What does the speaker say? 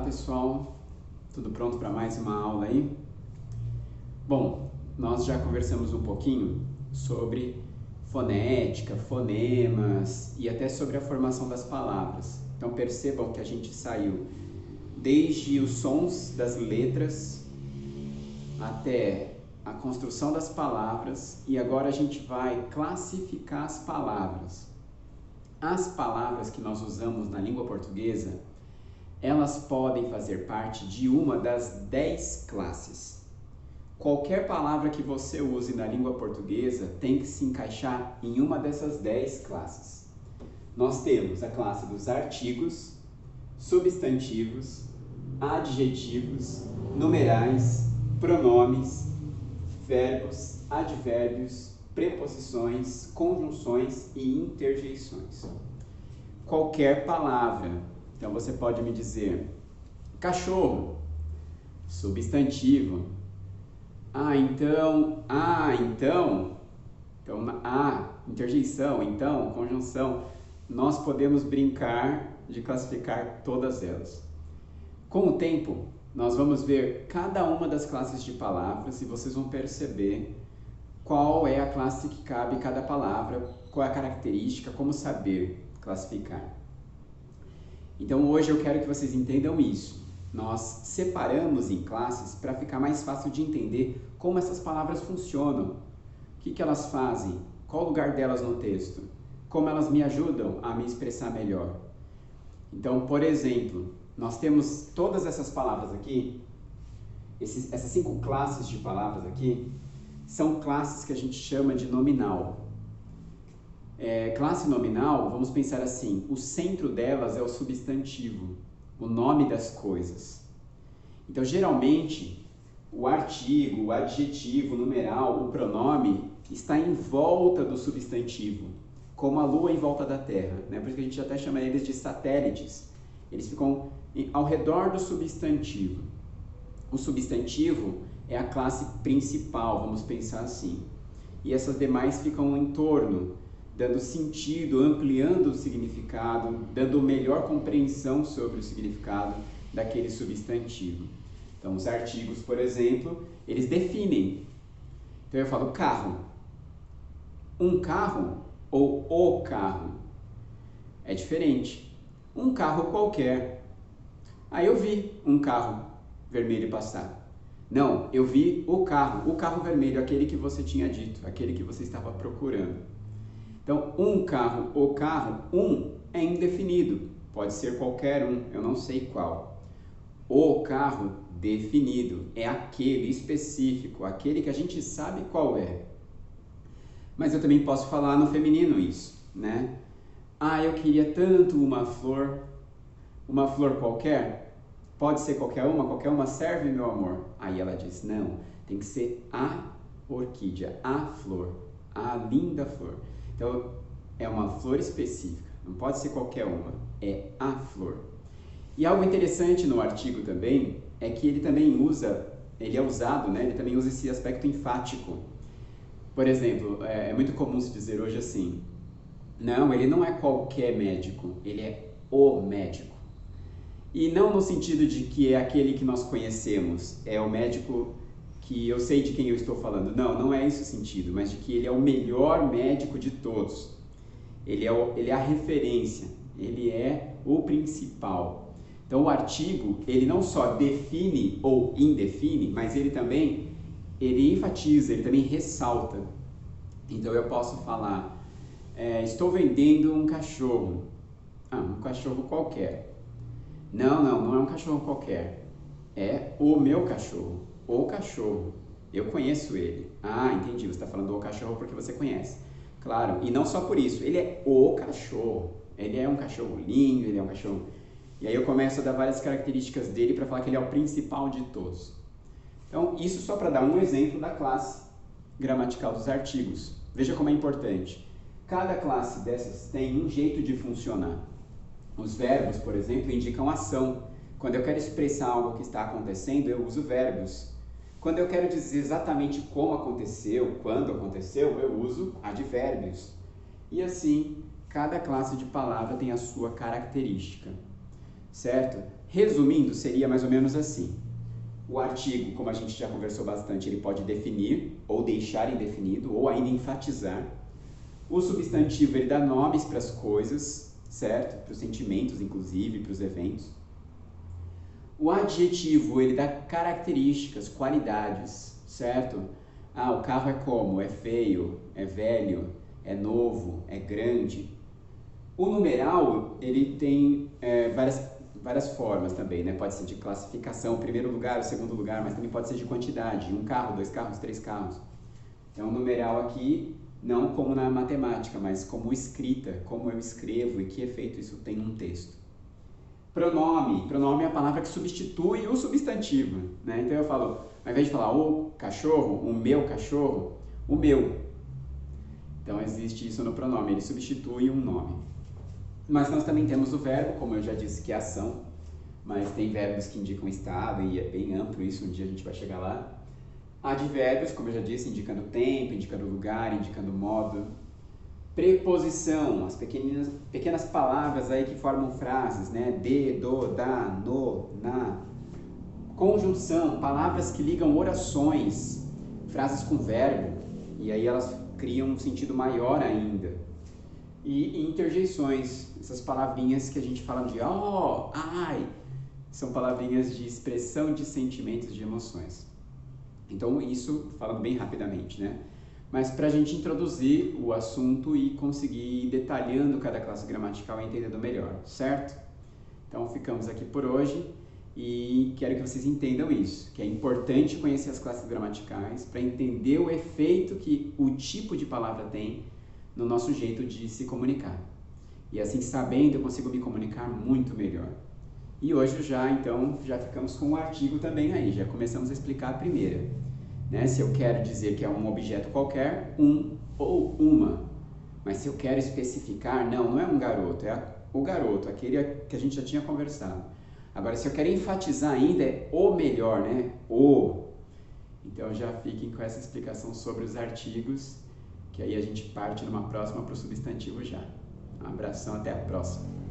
pessoal, tudo pronto para mais uma aula aí? Bom, nós já conversamos um pouquinho sobre fonética, fonemas e até sobre a formação das palavras. Então percebam que a gente saiu desde os sons das letras até a construção das palavras e agora a gente vai classificar as palavras. As palavras que nós usamos na língua portuguesa, elas podem fazer parte de uma das 10 classes. Qualquer palavra que você use na língua portuguesa tem que se encaixar em uma dessas 10 classes. Nós temos a classe dos artigos, substantivos, adjetivos, numerais, pronomes, verbos, advérbios, preposições, conjunções e interjeições. Qualquer palavra. Então você pode me dizer cachorro, substantivo. Então, interjeição, então, conjunção. Nós podemos brincar de classificar todas elas. Com o tempo, nós vamos ver cada uma das classes de palavras e vocês vão perceber qual é a classe que cabe em cada palavra, qual é a característica, como saber classificar. Então hoje eu quero que vocês entendam isso. Nós separamos em classes para ficar mais fácil de entender como essas palavras funcionam, o que elas fazem, qual o lugar delas no texto, como elas me ajudam a me expressar melhor. Então, por exemplo, nós temos todas essas palavras aqui, essas 5 classes de palavras aqui, são classes que a gente chama de nominal. Classe nominal, vamos pensar assim, o centro delas é o substantivo, o nome das coisas. Então, geralmente, o artigo, o adjetivo, o numeral, o pronome está em volta do substantivo, como a Lua em volta da Terra, né? Por isso que a gente até chama eles de satélites. Eles ficam ao redor do substantivo. O substantivo é a classe principal, vamos pensar assim. E essas demais ficam em torno, dando sentido, ampliando o significado, dando melhor compreensão sobre o significado daquele substantivo. Então, os artigos, por exemplo, eles definem. Então, eu falo carro. Um carro ou o carro é diferente. Um carro qualquer. Aí eu vi um carro vermelho passar. Não, eu vi o carro vermelho, aquele que você tinha dito, aquele que você estava procurando. Então, um carro, o carro, é indefinido, pode ser qualquer um, eu não sei qual. O carro, definido, é aquele específico, aquele que a gente sabe qual é. Mas eu também posso falar no feminino isso, né? Eu queria tanto uma flor qualquer. Pode ser qualquer uma serve, meu amor? Aí ela diz, não, tem que ser a orquídea, a flor, a linda flor. Então, é uma flor específica, não pode ser qualquer uma, é a flor. E algo interessante no artigo também, é que ele também ele também usa esse aspecto enfático. Por exemplo, é muito comum se dizer hoje assim, não, ele não é qualquer médico, ele é o médico. E não no sentido de que é aquele que nós conhecemos, é o médico que eu sei de quem eu estou falando. Não é esse o sentido, mas de que ele é o melhor médico de todos. Ele é a referência, ele é o principal. Então o artigo, ele não só define ou indefine, mas ele enfatiza, ele também ressalta. Então eu posso falar, estou vendendo um cachorro. Um cachorro qualquer. Não é um cachorro qualquer. É o meu cachorro. O cachorro. Eu conheço ele. Entendi. Você está falando do cachorro porque você conhece. Claro. E não só por isso. Ele é o cachorro. Ele é um cachorro lindo, ele é um cachorro... E aí eu começo a dar várias características dele para falar que ele é o principal de todos. Então, isso só para dar um exemplo da classe gramatical dos artigos. Veja como é importante. Cada classe dessas tem um jeito de funcionar. Os verbos, por exemplo, indicam ação. Quando eu quero expressar algo que está acontecendo, eu uso verbos. Quando eu quero dizer exatamente como aconteceu, quando aconteceu, eu uso advérbios. E assim, cada classe de palavra tem a sua característica, certo? Resumindo, seria mais ou menos assim. O artigo, como a gente já conversou bastante, ele pode definir ou deixar indefinido ou ainda enfatizar. O substantivo, ele dá nomes para as coisas, certo? Para os sentimentos, inclusive, para os eventos. O adjetivo, ele dá características, qualidades, certo? Ah, o carro é como? É feio, é velho, é novo, é grande. O numeral, ele tem várias formas também, né? Pode ser de classificação, o primeiro lugar, o segundo lugar, mas também pode ser de quantidade, 1 carro, 2 carros, 3 carros. Então, o numeral aqui, não como na matemática, mas como escrita, como eu escrevo e que efeito isso tem num texto. Pronome é a palavra que substitui o substantivo, né? Então eu falo, ao invés de falar o cachorro, o meu cachorro, o meu. Então existe isso no pronome, ele substitui um nome. Mas nós também temos o verbo, como eu já disse, que é ação, mas tem verbos que indicam estado e é bem amplo isso, um dia a gente vai chegar lá. Advérbios, como eu já disse, indicando tempo, indicando lugar, indicando modo. Preposição, as pequenas palavras aí que formam frases, né? De, do, da, no, na. Conjunção, palavras que ligam orações, frases com verbo, e aí elas criam um sentido maior ainda. E interjeições, essas palavrinhas que a gente fala de oh, ai, são palavrinhas de expressão de sentimentos, de emoções. Então, isso falando bem rapidamente, né? Mas para a gente introduzir o assunto e conseguir ir detalhando cada classe gramatical e entendendo melhor, certo? Então, ficamos aqui por hoje e quero que vocês entendam isso, que é importante conhecer as classes gramaticais para entender o efeito que o tipo de palavra tem no nosso jeito de se comunicar. E assim, sabendo, eu consigo me comunicar muito melhor. E hoje já ficamos com um artigo também aí, já começamos a explicar a primeira. Né? Se eu quero dizer que é um objeto qualquer, um ou uma. Mas se eu quero especificar, não é um garoto, é o garoto, aquele que a gente já tinha conversado. Agora, se eu quero enfatizar ainda, é o melhor, né? O. Então já fiquem com essa explicação sobre os artigos, que aí a gente parte numa próxima para o substantivo já. Um abração, até a próxima.